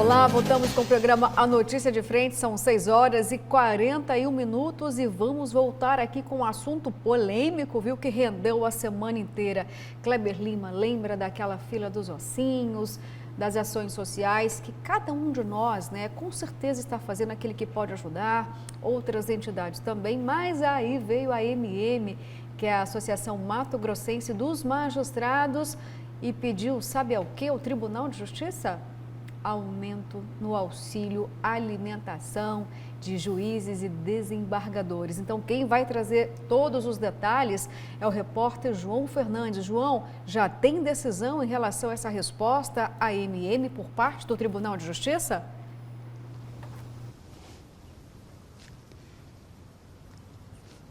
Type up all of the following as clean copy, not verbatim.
Olá, voltamos com o programa A Notícia de Frente, são 6h41 e vamos voltar aqui com um assunto polêmico, viu, que rendeu a semana inteira. Kleber Lima lembra daquela fila dos ossinhos, das ações sociais que cada um de nós, né, com certeza está fazendo aquele que pode ajudar, outras entidades também, mas aí veio a AMM, que é a Associação Mato Grossense dos Magistrados, e pediu, sabe ao quê? O Tribunal de Justiça? Aumento no auxílio alimentação de juízes e desembargadores. Então, quem vai trazer todos os detalhes é o repórter João Fernandes. João, já tem decisão em relação a essa resposta à AMM por parte do Tribunal de Justiça?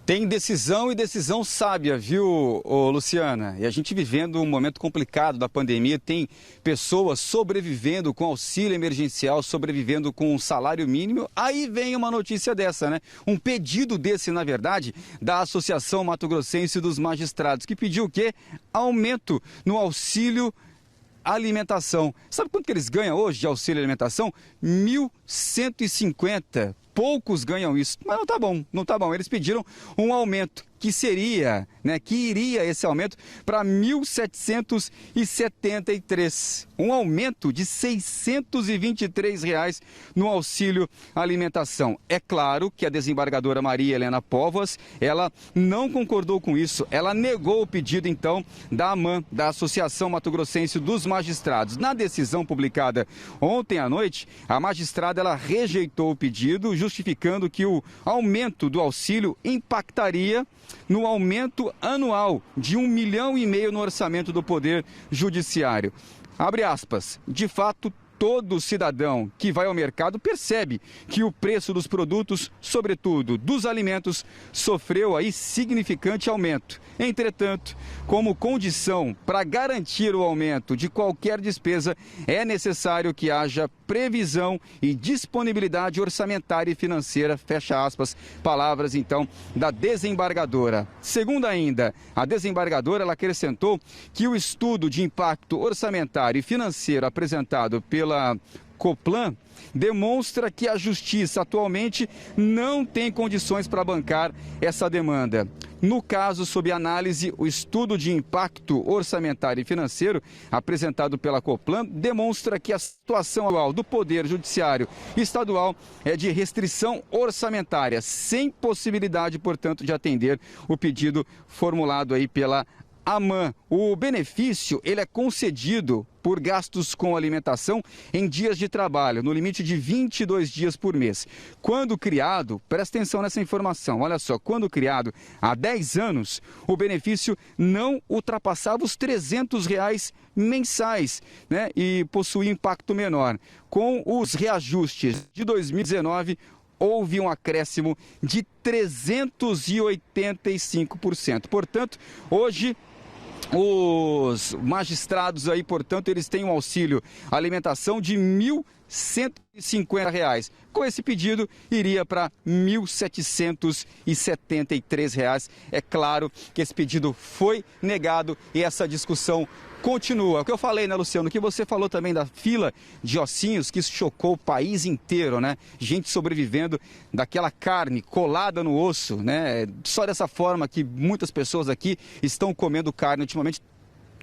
Tem decisão e decisão sábia, viu, Luciana? E a gente vivendo um momento complicado da pandemia, tem pessoas sobrevivendo com auxílio emergencial, sobrevivendo com um salário mínimo. Aí vem uma notícia dessa, né? Um pedido desse, na verdade, da Associação Mato Grossense dos Magistrados, que pediu o quê? Aumento no auxílio alimentação. Sabe quanto que eles ganham hoje de auxílio alimentação? 1.150. Poucos ganham isso, mas não tá bom, não tá bom. Eles pediram um aumento que seria, né, que iria esse aumento para 1.773. Um aumento de R$ 623 no auxílio alimentação. É claro que a desembargadora Maria Helena Póvoas, ela não concordou com isso. Ela negou o pedido, então, da AMAN, da Associação Mato Grossense dos Magistrados. Na decisão publicada ontem à noite, a magistrada ela rejeitou o pedido, justificando que o aumento do auxílio impactaria no aumento anual de 1,5 milhão no orçamento do Poder Judiciário. Abre aspas, de fato, todo cidadão que vai ao mercado percebe que o preço dos produtos, sobretudo dos alimentos, sofreu aí significante aumento. Entretanto, como condição para garantir o aumento de qualquer despesa, é necessário que haja previsão e disponibilidade orçamentária e financeira, fecha aspas, palavras então da desembargadora. Segundo ainda, a desembargadora ela acrescentou que o estudo de impacto orçamentário e financeiro apresentado pela Coplan demonstra que a Justiça atualmente não tem condições para bancar essa demanda. No caso, sob análise, o estudo de impacto orçamentário e financeiro apresentado pela Coplan demonstra que a situação atual do Poder Judiciário Estadual é de restrição orçamentária, sem possibilidade, portanto, de atender o pedido formulado aí pela AMAN. O benefício ele é concedido por gastos com alimentação em dias de trabalho, no limite de 22 dias por mês. Quando criado, presta atenção nessa informação, olha só, quando criado há 10 anos, o benefício não ultrapassava os R$ 300 mensais, né? E possuía impacto menor. Com os reajustes de 2019, houve um acréscimo de 385%. Portanto, hoje os magistrados aí, portanto, eles têm um auxílio alimentação de R$ 1.150. Com esse pedido, iria para R$ 1.773. É claro que esse pedido foi negado e essa discussão continua. O que eu falei, né, Luciano? O que você falou também da fila de ossinhos, que isso chocou o país inteiro, né? Gente sobrevivendo daquela carne colada no osso, né? Só dessa forma que muitas pessoas aqui estão comendo carne ultimamente.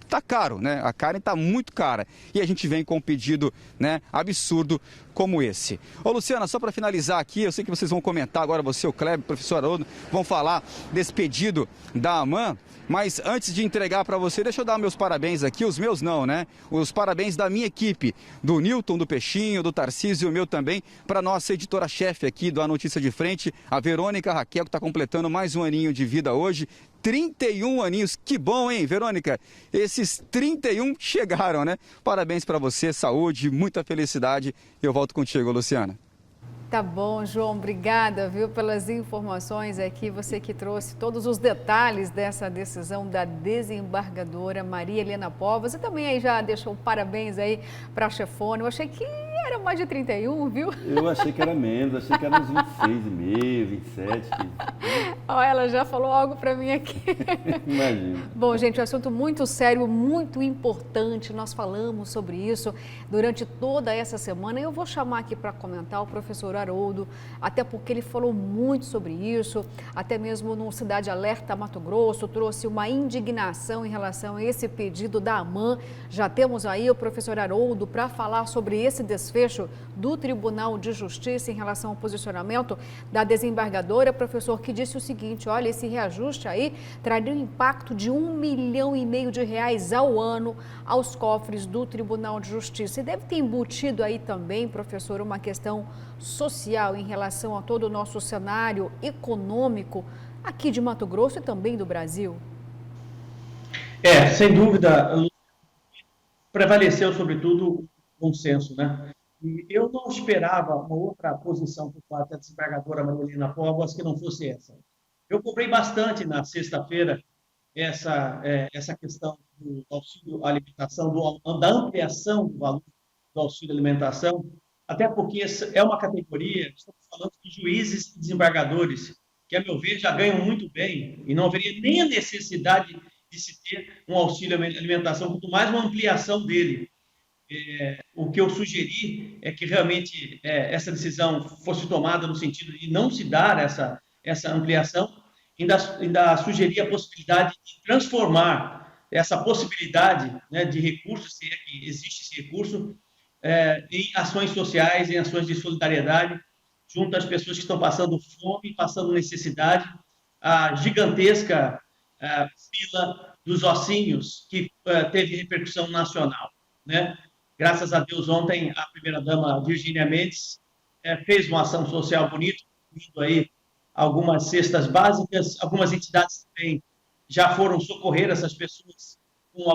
Tá caro, né? A carne tá muito cara. E a gente vem com um pedido, né, absurdo como esse. Ô, Luciana, só para finalizar aqui, eu sei que vocês vão comentar agora, você, o Kleber, o professor Haroldo, vão falar desse pedido da AMAN, mas antes de entregar para você, deixa eu dar meus parabéns aqui, os meus não, né? Os parabéns da minha equipe, do Newton, do Peixinho, do Tarcísio e o meu também, para nossa editora-chefe aqui do A Notícia de Frente, a Verônica Raquel, que está completando mais um aninho de vida hoje. 31 aninhos, que bom, hein, Verônica? Esses 31 chegaram, né? Parabéns para você, saúde, muita felicidade. Eu volto contigo, Luciana. Tá bom, João, obrigada, viu, pelas informações aqui, você que trouxe todos os detalhes dessa decisão da desembargadora Maria Helena Póvoas e também aí já deixou parabéns aí para a chefona. Eu achei que Era mais de 31, viu? Eu achei que era menos, achei que era uns 26,5, 27. Ó, ela já falou algo para mim aqui. Imagina. Bom, gente, um assunto muito sério, muito importante. Nós falamos sobre isso durante toda essa semana. Eu vou chamar aqui para comentar o professor Haroldo, até porque ele falou muito sobre isso, até mesmo no Cidade Alerta Mato Grosso, trouxe uma indignação em relação a esse pedido da AMAN. Já temos aí o professor Haroldo para falar sobre esse desfecho do Tribunal de Justiça em relação ao posicionamento da desembargadora, professor, que disse o seguinte: olha, esse reajuste aí traria um impacto de R$1,5 milhão ao ano aos cofres do Tribunal de Justiça. E deve ter embutido aí também, professor, uma questão social em relação a todo o nosso cenário econômico aqui de Mato Grosso e também do Brasil. Sem dúvida, prevaleceu sobretudo o bom senso, né? E eu não esperava uma outra posição por parte da desembargadora Maria Helena Povas que não fosse essa. Eu cobrei bastante na sexta-feira essa questão do auxílio alimentação, da ampliação do valor do auxílio alimentação, até porque é uma categoria, estamos falando de juízes e desembargadores, que, a meu ver, já ganham muito bem e não haveria nem a necessidade de se ter um auxílio alimentação, quanto mais uma ampliação dele. O que eu sugeri é que realmente essa decisão fosse tomada no sentido de não se dar essa ampliação, ainda sugeri a possibilidade de transformar essa possibilidade, né, de recursos, se é que existe esse recurso, em ações sociais, em ações de solidariedade, junto às pessoas que estão passando fome, passando necessidade, a gigantesca fila dos ossinhos, que teve repercussão nacional, né? Graças a Deus, ontem, a primeira-dama Virgínia Mendes fez uma ação social bonita, incluindo aí algumas cestas básicas, algumas entidades também já foram socorrer essas pessoas com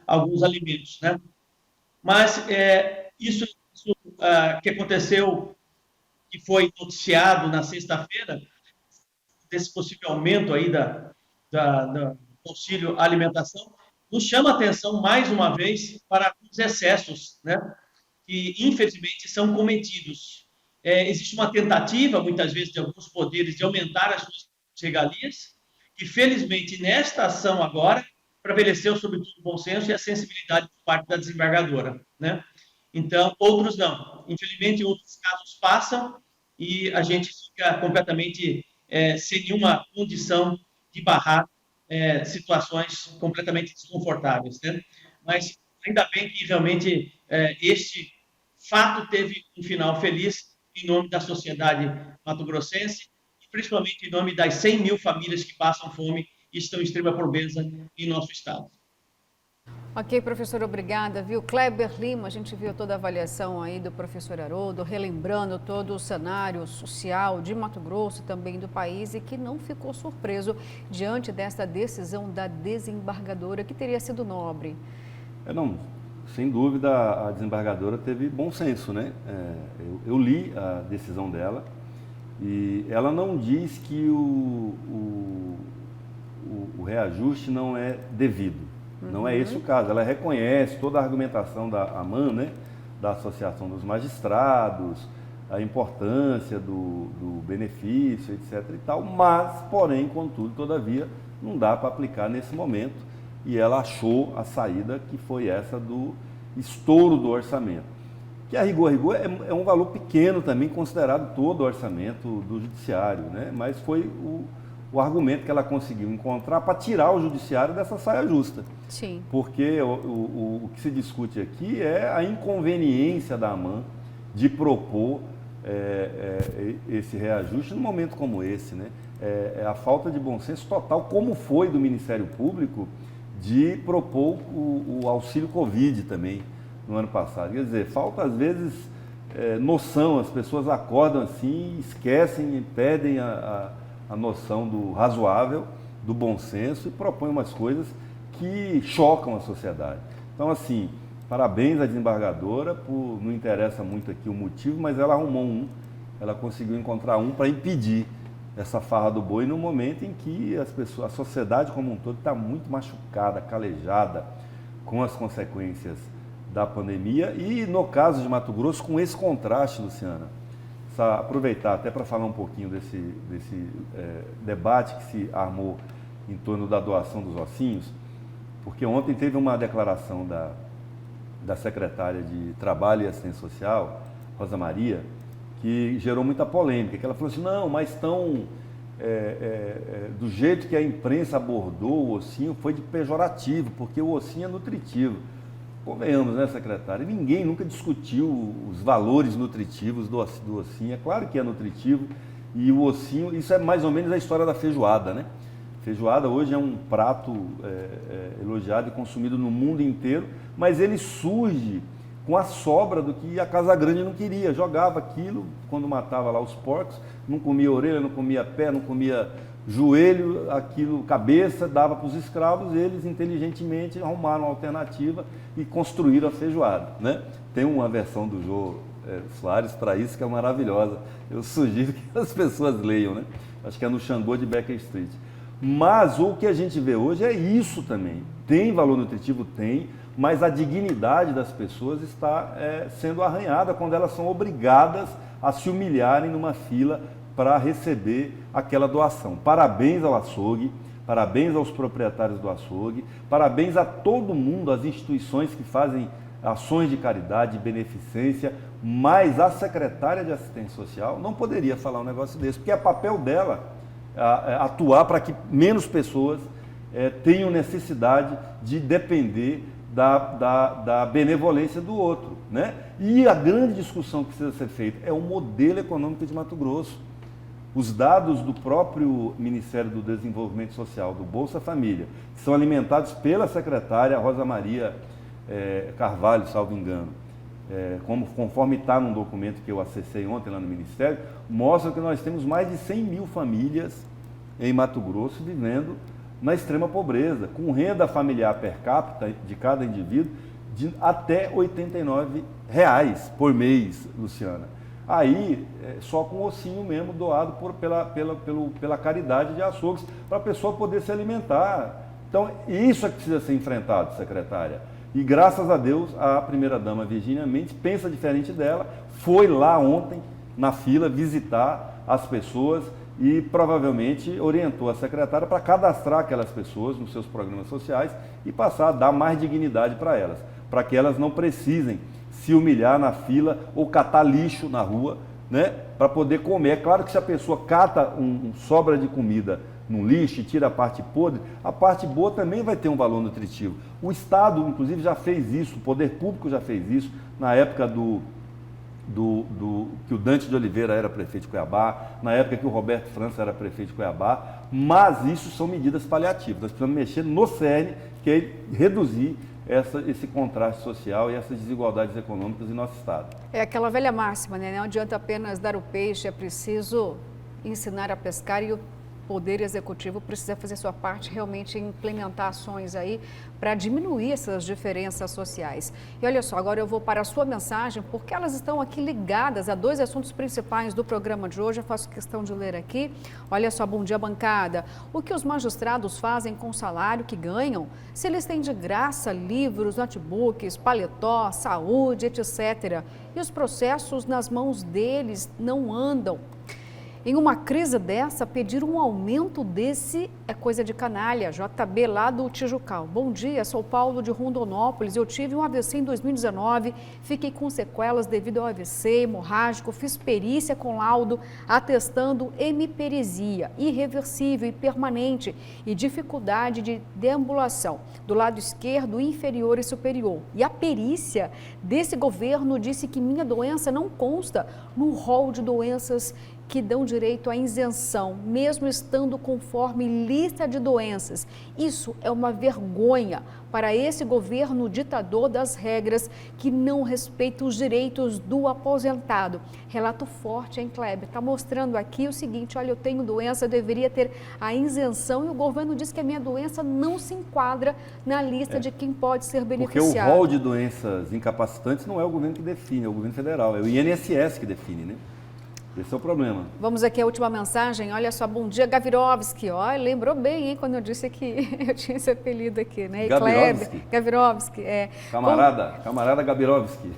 alguns alimentos, né? Mas isso que aconteceu, que foi noticiado na sexta-feira, desse possível aumento aí do auxílio alimentação, nos chama a atenção, mais uma vez, para os excessos, né, que, infelizmente, são cometidos. Existe uma tentativa, muitas vezes, de alguns poderes de aumentar as suas regalias, que, felizmente, nesta ação agora, prevaleceu, sobretudo, o bom senso e a sensibilidade por parte da desembargadora, né? Então, outros não. Infelizmente, outros casos passam e a gente fica completamente sem nenhuma condição de barrar situações completamente desconfortáveis, né? Mas ainda bem que realmente este fato teve um final feliz em nome da sociedade mato-grossense e principalmente em nome das 100 mil famílias que passam fome e estão em extrema pobreza em nosso estado. Ok, professor, obrigada, viu? Kleber Lima, a gente viu toda a avaliação aí do professor Haroldo, relembrando todo o cenário social de Mato Grosso, também do país, e que não ficou surpreso diante desta decisão da desembargadora, que teria sido nobre. Não, sem dúvida, a desembargadora teve bom senso, né? Eu li a decisão dela e ela não diz que o reajuste não é devido. Não é esse o caso. Ela reconhece toda a argumentação da AMAN, né, da Associação dos Magistrados, a importância do benefício, etc. e tal, mas, porém, contudo, todavia, não dá para aplicar nesse momento. E ela achou a saída que foi essa do estouro do orçamento. Que a rigor é um valor pequeno também, considerado todo o orçamento do judiciário, né? Mas foi o argumento que ela conseguiu encontrar para tirar o judiciário dessa saia justa. Sim. Porque o que se discute aqui é a inconveniência da AMAN de propor esse reajuste num momento como esse, né? É a falta de bom senso total, como foi do Ministério Público, de propor o auxílio Covid também no ano passado. Quer dizer, falta às vezes noção, as pessoas acordam assim, esquecem e perdem a noção do razoável, do bom senso e propõem umas coisas que chocam a sociedade. Então, assim, parabéns à desembargadora, não interessa muito aqui o motivo, mas ela arrumou ela conseguiu encontrar para impedir essa farra do boi no momento em que a sociedade como um todo está muito machucada, calejada com as consequências da pandemia e, no caso de Mato Grosso, com esse contraste, Luciana, aproveitar até para falar um pouquinho desse debate que se armou em torno da doação dos ossinhos, porque ontem teve uma declaração da secretária de Trabalho e Assistência Social, Rosa Maria, que gerou muita polêmica, que ela falou assim, não, mas do jeito que a imprensa abordou o ossinho foi de pejorativo, porque o ossinho é nutritivo. Convenhamos, né, secretária? Ninguém nunca discutiu os valores nutritivos do ossinho. É claro que é nutritivo e o ossinho, isso é mais ou menos a história da feijoada, né? Feijoada hoje é um prato elogiado e consumido no mundo inteiro, mas ele surge com a sobra do que a Casa Grande não queria. Jogava aquilo, quando matava lá os porcos, não comia orelha, não comia pé, não comia joelho, aquilo, cabeça, dava para os escravos, eles inteligentemente arrumaram uma alternativa e construíram a feijoada, né? Tem uma versão do Jô Soares para isso que é maravilhosa. Eu sugiro que as pessoas leiam, né? Acho que é no Xangô de Baker Street. Mas o que a gente vê hoje é isso também. Tem valor nutritivo? Tem, mas a dignidade das pessoas está sendo arranhada quando elas são obrigadas a se humilharem numa fila para receber aquela doação. Parabéns ao açougue, parabéns aos proprietários do açougue, parabéns a todo mundo, às instituições que fazem ações de caridade, de beneficência, mas a secretária de Assistência Social não poderia falar um negócio desse, porque é papel dela atuar para que menos pessoas tenham necessidade de depender da benevolência do outro, né? E a grande discussão que precisa ser feita é o modelo econômico de Mato Grosso. Os dados do próprio Ministério do Desenvolvimento Social, do Bolsa Família, que são alimentados pela secretária Rosa Maria Carvalho, salvo engano, conforme está num documento que eu acessei ontem lá no Ministério, mostra que nós temos mais de 100 mil famílias em Mato Grosso vivendo na extrema pobreza, com renda familiar per capita de cada indivíduo de até R$ 89 por mês, Luciana. Aí, só com ossinho mesmo doado pela caridade de açougues, para a pessoa poder se alimentar. Então, isso é que precisa ser enfrentado, secretária. E graças a Deus, a primeira-dama Virgínia Mendes pensa diferente dela, foi lá ontem, na fila, visitar as pessoas e provavelmente orientou a secretária para cadastrar aquelas pessoas nos seus programas sociais e passar a dar mais dignidade para elas, para que elas não precisem se humilhar na fila ou catar lixo na rua, né, para poder comer. É claro que se a pessoa cata sobra de comida no lixo e tira a parte podre, a parte boa também vai ter um valor nutritivo. O Estado, inclusive, já fez isso, o poder público já fez isso, na época que o Dante de Oliveira era prefeito de Cuiabá, na época que o Roberto França era prefeito de Cuiabá, mas isso são medidas paliativas. Nós precisamos mexer no cerne, que é reduzir esse contraste social e essas desigualdades econômicas em nosso Estado. É aquela velha máxima, né? Não adianta apenas dar o peixe, é preciso ensinar a pescar e o Poder Executivo precisa fazer sua parte realmente em implementar ações aí para diminuir essas diferenças sociais. E olha só, agora eu vou para a sua mensagem, porque elas estão aqui ligadas a dois assuntos principais do programa de hoje. Eu faço questão de ler aqui. Olha só, bom dia, bancada. O que os magistrados fazem com o salário que ganham? Se eles têm de graça livros, notebooks, paletó, saúde, etc. E os processos nas mãos deles não andam. Em uma crise dessa, pedir um aumento desse é coisa de canalha. JB lá do Tijucal. Bom dia, sou Paulo de Rondonópolis. Eu tive um AVC em 2019, fiquei com sequelas devido ao AVC hemorrágico, fiz perícia com laudo atestando hemiparesia irreversível e permanente e dificuldade de deambulação do lado esquerdo, inferior e superior. E a perícia desse governo disse que minha doença não consta no rol de doenças que dão direito à isenção, mesmo estando conforme lista de doenças. Isso é uma vergonha para esse governo ditador das regras que não respeita os direitos do aposentado. Relato forte, hein, Kleber? Está mostrando aqui o seguinte, olha, eu tenho doença, eu deveria ter a isenção e o governo diz que a minha doença não se enquadra na lista de quem pode ser beneficiado. Porque o rol de doenças incapacitantes não é o governo que define, é o governo federal, é o INSS que define, né? Esse é o problema. Vamos aqui à última mensagem. Olha só, bom dia, Gavirovski. Ó, lembrou bem, hein, quando eu disse que eu tinha esse apelido aqui, né? Gavirovski? Gavirovski, é. Camarada Gavirovski.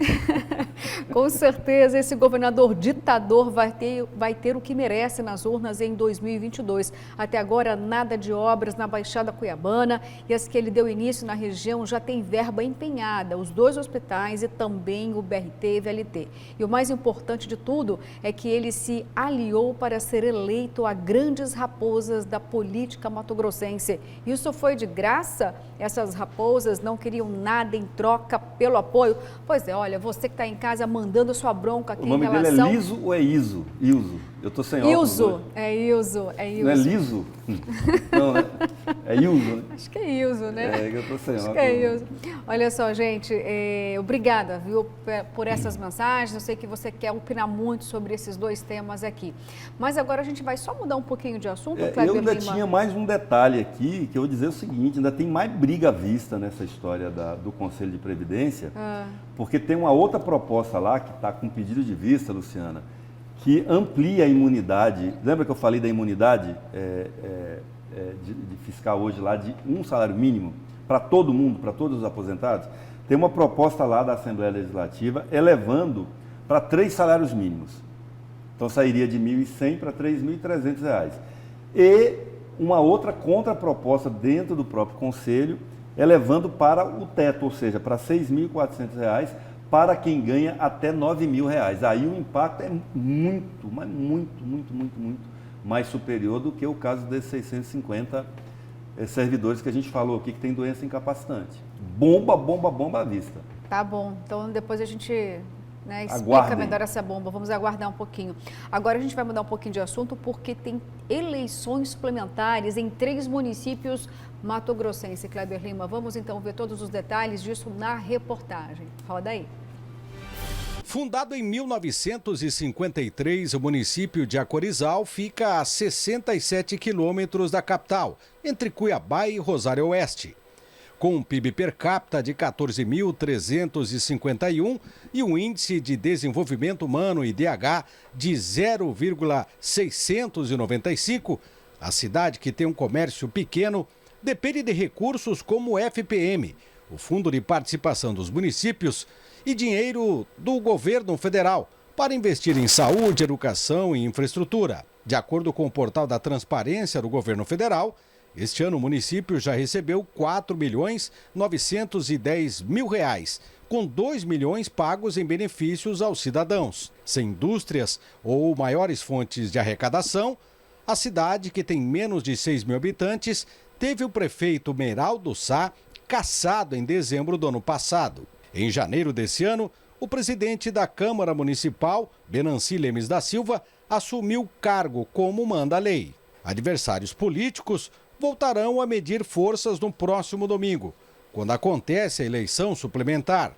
Com certeza, esse governador ditador vai ter o que merece nas urnas em 2022. Até agora, nada de obras na Baixada Cuiabana, e as que ele deu início na região já tem verba empenhada, os 2 hospitais e também o BRT e VLT. E o mais importante de tudo é que ele se aliou para ser eleito a grandes raposas da política mato-grossense. Isso foi de graça? Essas raposas não queriam nada em troca pelo apoio? Pois é, olha, você que está em casa mandando sua bronca aqui em relação... O nome dele é Liso ou é Iso? Ilso. Eu estou sem óculos hoje. É Ilso. Não é Liso? Não, né? É Ilso, né? Acho que é Ilso, né? É que eu estou sem óculos. Acho que é Ilso. Olha só, gente, obrigada, viu, por essas mensagens. Eu sei que você quer opinar muito sobre esses 2 temas aqui. Mas agora a gente vai só mudar um pouquinho de assunto, Kleber Eu ainda Lima. tinha mais um detalhe aqui, que eu vou dizer o seguinte, ainda tem mais briga à vista nessa história do Conselho de Previdência, porque tem uma outra proposta lá, que está com pedido de vista, Luciana, que amplia a imunidade. Lembra que eu falei da imunidade de fiscal hoje lá de um salário mínimo para todo mundo, para todos os aposentados? Tem uma proposta lá da Assembleia Legislativa elevando para 3 salários mínimos. Então sairia de R$ 1.100 para R$ 3.300. E uma outra contraproposta dentro do próprio Conselho, elevando para o teto, ou seja, para R$ 6.400 para quem ganha até R$ 9.000. Aí o impacto é muito, mas muito mais superior do que o caso desses 650 servidores que a gente falou aqui que tem doença incapacitante. Bomba à vista. Tá bom, então depois a gente explica Aguardem. melhor essa bomba, vamos aguardar um pouquinho. Agora a gente vai mudar um pouquinho de assunto porque tem eleições suplementares em 3 municípios mato-grossenses. Kleber Lima, vamos então ver todos os detalhes disso na reportagem. Roda aí. Fundado em 1953, o município de Acorizal fica a 67 quilômetros da capital, entre Cuiabá e Rosário Oeste. Com um PIB per capita de 14.351 e um Índice de Desenvolvimento Humano, IDH, de 0,695, a cidade, que tem um comércio pequeno, depende de recursos como o FPM, o Fundo de Participação dos Municípios, e dinheiro do governo federal para investir em saúde, educação e infraestrutura. De acordo com o portal da Transparência do governo federal, este ano o município já recebeu R$ 4.910.000, com 2 milhões pagos em benefícios aos cidadãos. Sem indústrias ou maiores fontes de arrecadação, a cidade, que tem menos de 6 mil habitantes, teve o prefeito Meraldo Sá cassado em dezembro do ano passado. Em janeiro desse ano, o presidente da Câmara Municipal, Venanci Lemes da Silva, assumiu o cargo como manda a lei. Adversários políticos voltarão a medir forças no próximo domingo, quando acontece a eleição suplementar.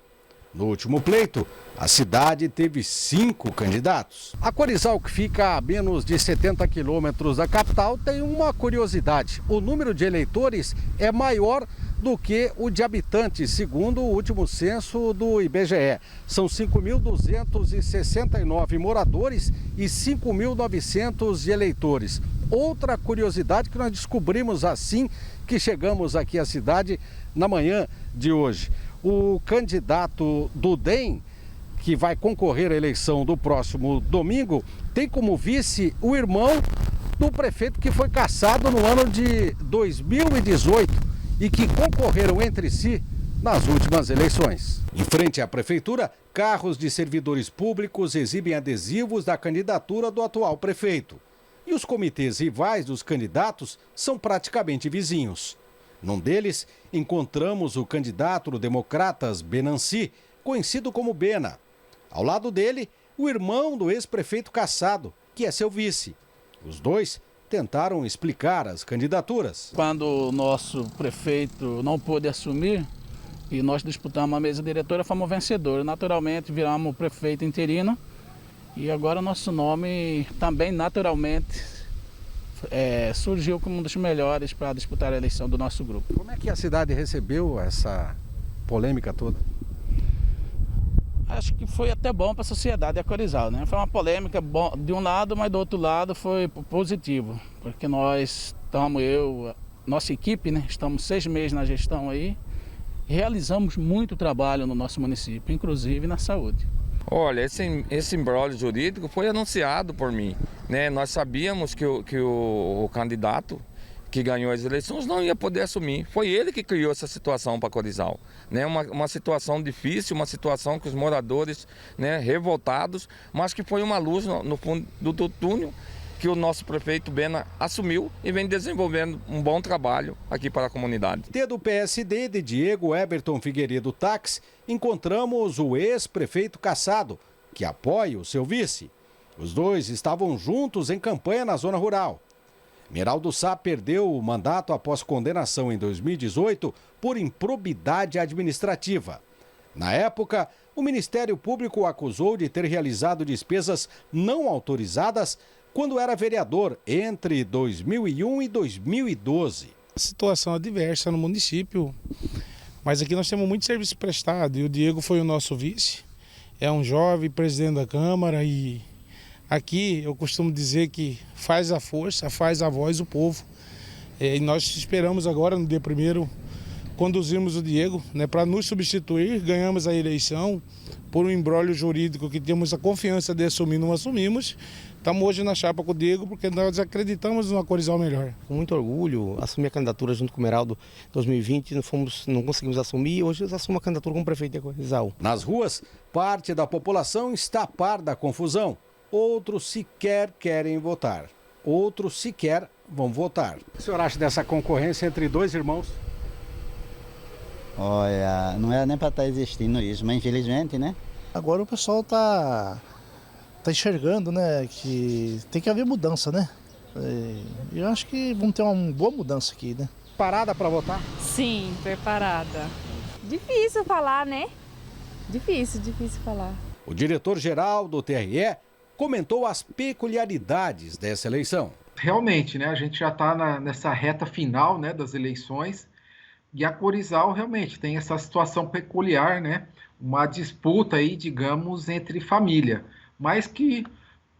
No último pleito, a cidade teve 5 candidatos. Acorizal, que fica a menos de 70 quilômetros da capital, tem uma curiosidade. O número de eleitores é maior do que o de habitantes, segundo o último censo do IBGE. São 5.269 moradores e 5.900 eleitores. Outra curiosidade que nós descobrimos assim que chegamos aqui à cidade na manhã de hoje. O candidato do DEM, que vai concorrer à eleição do próximo domingo, tem como vice o irmão do prefeito que foi cassado no ano de 2018 e que concorreram entre si nas últimas eleições. Em frente à prefeitura, carros de servidores públicos exibem adesivos da candidatura do atual prefeito. E os comitês rivais dos candidatos são praticamente vizinhos. Num deles, encontramos o candidato do Democratas, Venanci, conhecido como Bena. Ao lado dele, o irmão do ex-prefeito cassado, que é seu vice. Os dois tentaram explicar as candidaturas. Quando o nosso prefeito não pôde assumir e nós disputamos a mesa diretora, fomos vencedores. Naturalmente, viramos prefeito interino e agora nosso nome também naturalmente surgiu como um dos melhores para disputar a eleição do nosso grupo. Como é que a cidade recebeu essa polêmica toda? acho que foi até bom para a sociedade de Corizal, né? Foi uma polêmica de um lado, mas do outro lado foi positivo, porque nós estamos, nossa equipe, né? Estamos 6 meses na gestão aí, realizamos muito trabalho no nosso município, inclusive na saúde. Olha, esse imbróglio jurídico foi anunciado por mim, né? Nós sabíamos que o candidato que ganhou as eleições não ia poder assumir. Foi ele que criou essa situação para Corizal, né? Uma situação difícil, uma situação que os moradores, né, revoltados, mas que foi uma luz no fundo do túnel que o nosso prefeito Bena assumiu e vem desenvolvendo um bom trabalho aqui para a comunidade. Do PSD de Diego Eberton Figueiredo Tax, encontramos o ex-prefeito Cassado, que apoia o seu vice. Os dois estavam juntos em campanha na zona rural. Meraldo Sá perdeu o mandato após condenação em 2018 por improbidade administrativa. Na época, o Ministério Público o acusou de ter realizado despesas não autorizadas quando era vereador entre 2001 e 2012. A situação adversa no município, mas aqui nós temos muito serviço prestado e o Diego foi o nosso vice. É um jovem presidente da Câmara e aqui eu costumo dizer que faz a força, faz a voz o povo. E nós esperamos agora, no dia 1º, conduzirmos o Diego, né, para nos substituir. Ganhamos a eleição por um imbróglio jurídico que temos a confiança de assumir, não assumimos. Estamos hoje na chapa com o Diego porque nós acreditamos numa Corizal melhor. Com muito orgulho, assumi a candidatura junto com o Meraldo em 2020, não conseguimos assumir e hoje eu assumo a candidatura como prefeito de Corizal. Nas ruas, parte da população está a par da confusão. Outros sequer querem votar. Outros sequer vão votar. O que o senhor acha dessa concorrência entre dois irmãos? Olha, não era nem para estar existindo isso, mas infelizmente, né? Agora o pessoal tá enxergando, né, que tem que haver mudança, né? E eu acho que vamos ter uma boa mudança aqui, né? Preparada para votar? Sim, preparada. Difícil falar, né? Difícil falar. O diretor-geral do TRE comentou as peculiaridades dessa eleição. Realmente, né, a gente já está nessa reta final, né, das eleições e a Corizal realmente tem essa situação peculiar, né, uma disputa aí, digamos, entre família, mas que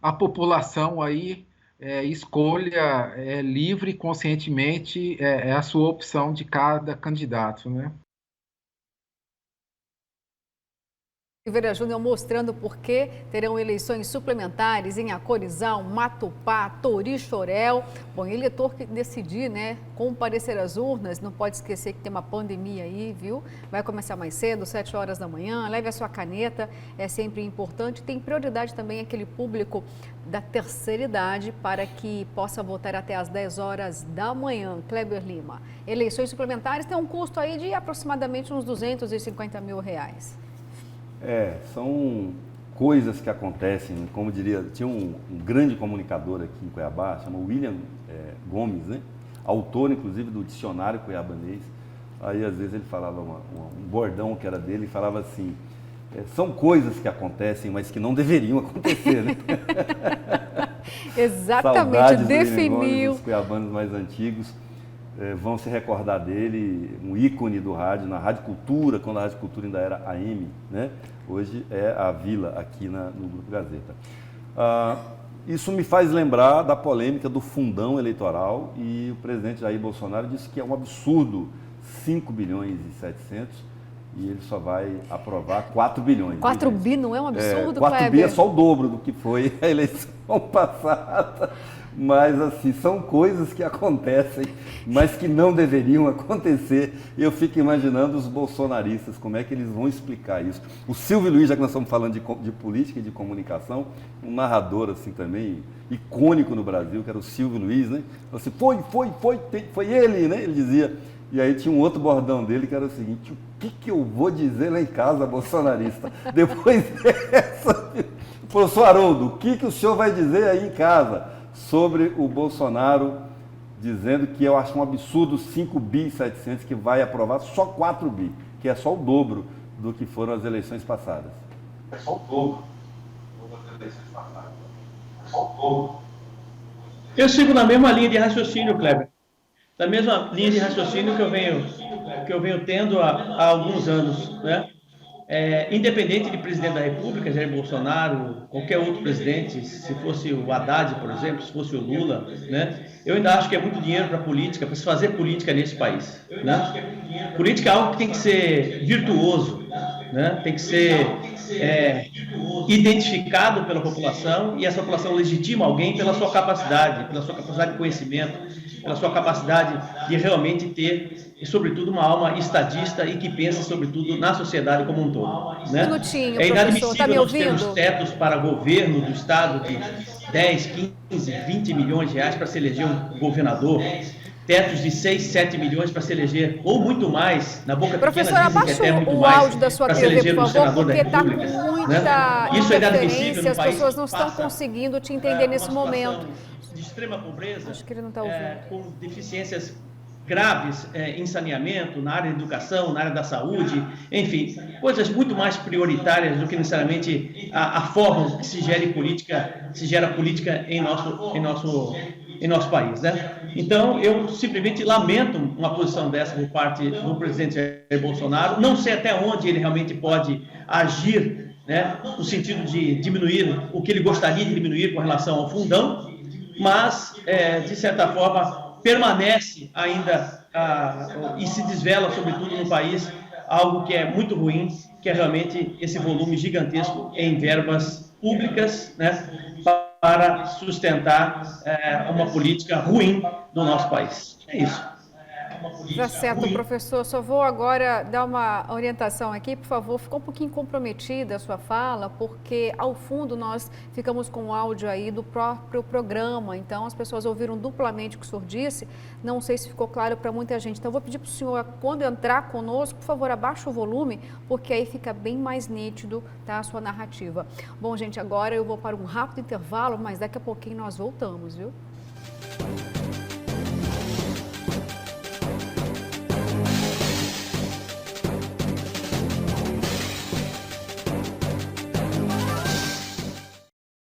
a população aí escolha livre e conscientemente a sua opção de cada candidato, né? Oliveira Júnior mostrando por que terão eleições suplementares em Acorizal, Matupá, Torixoréu. Bom, eleitor que decidir, né, comparecer às urnas, não pode esquecer que tem uma pandemia aí, viu? Vai começar mais cedo, 7 horas da manhã, leve a sua caneta, é sempre importante. Tem prioridade também aquele público da terceira idade para que possa votar até às 10 horas da manhã. Kleber Lima, eleições suplementares têm um custo aí de aproximadamente uns R$250 mil. São coisas que acontecem, como diria, tinha um grande comunicador aqui em Cuiabá, chama William Gomes, né? Autor, inclusive, do dicionário cuiabanês. Aí, às vezes, ele falava um bordão que era dele e falava assim, são coisas que acontecem, mas que não deveriam acontecer, né? Exatamente, Saudades definiu. Os cuiabanos mais antigos vão se recordar dele, um ícone do rádio, na Rádio Cultura, quando a Rádio Cultura ainda era AM, né? Hoje é a Vila, aqui no Grupo Gazeta. Isso me faz lembrar da polêmica do fundão eleitoral e o presidente Jair Bolsonaro disse que é um absurdo 5 bilhões e 700 e ele só vai aprovar 4 bilhões. 4 bi não é um absurdo, 4 bi é só o dobro do que foi a eleição passada. Mas, assim, são coisas que acontecem, mas que não deveriam acontecer. E eu fico imaginando os bolsonaristas, como é que eles vão explicar isso. O Silvio Luiz, já que nós estamos falando de política e de comunicação, um narrador, assim, também icônico no Brasil, que era o Silvio Luiz, né? Assim, foi ele, né? Ele dizia. E aí tinha um outro bordão dele que era o seguinte, o que eu vou dizer lá em casa, bolsonarista? Depois dessa, professor Haroldo, o que o senhor vai dizer aí em casa sobre o Bolsonaro dizendo que eu acho um absurdo 5 bi e 700 que vai aprovar só 4 bi, que é só o dobro do que foram as eleições passadas. É só o dobro das eleições passadas. É só o dobro. Eu sigo na mesma linha de raciocínio, Kleber. Na mesma linha de raciocínio que eu venho tendo há alguns anos, né? independente de presidente da República, Jair Bolsonaro, qualquer outro presidente, se fosse o Haddad, por exemplo, se fosse o Lula, né? Eu ainda acho que é muito dinheiro para política, para se fazer política nesse país, né? Política é algo que tem que ser virtuoso, né? Tem que ser identificado pela população, e essa população legitima alguém pela sua capacidade de conhecimento, pela sua capacidade de realmente ter, e sobretudo, uma alma estadista e que pensa, sobretudo, na sociedade como um todo, né? Minutinho, é professor, tá me inadmissível nós termos ouvindo? tetos para governo do estado de 10, 15, 20 milhões de reais para se eleger um governador, tetos de 6, 7 milhões para se eleger, ou muito mais, na boca Professor, pequena dizem que abaixa até muito o mais, áudio da sua para se TV, eleger por um favor, senador da porque está com República, muita né? Isso é inadmissível interferência, no as país pessoas não estão passa conseguindo te entender nesse uma momento. situação de extrema pobreza, Acho que ele não está ouvindo. com deficiências graves em saneamento, na área da educação, na área da saúde, enfim, coisas muito mais prioritárias do que necessariamente a forma que se gera política em nosso país, né? Então, eu simplesmente lamento uma posição dessa por parte do presidente Jair Bolsonaro. Não sei até onde ele realmente pode agir, né, no sentido de diminuir o que ele gostaria de diminuir com relação ao fundão, mas, de certa forma, permanece ainda e se desvela, sobretudo no país, algo que é muito ruim, que é realmente esse volume gigantesco em verbas públicas, né, para sustentar uma política ruim do nosso país. É isso. Tá certo, professor. Só vou agora dar uma orientação aqui, por favor. Ficou um pouquinho comprometida a sua fala, porque ao fundo nós ficamos com o áudio aí do próprio programa. Então, as pessoas ouviram duplamente o que o senhor disse. Não sei se ficou claro para muita gente. Então, eu vou pedir para o senhor, quando entrar conosco, por favor, abaixe o volume, porque aí fica bem mais nítido, tá, a sua narrativa. Bom, gente, agora eu vou para um rápido intervalo, mas daqui a pouquinho nós voltamos, viu?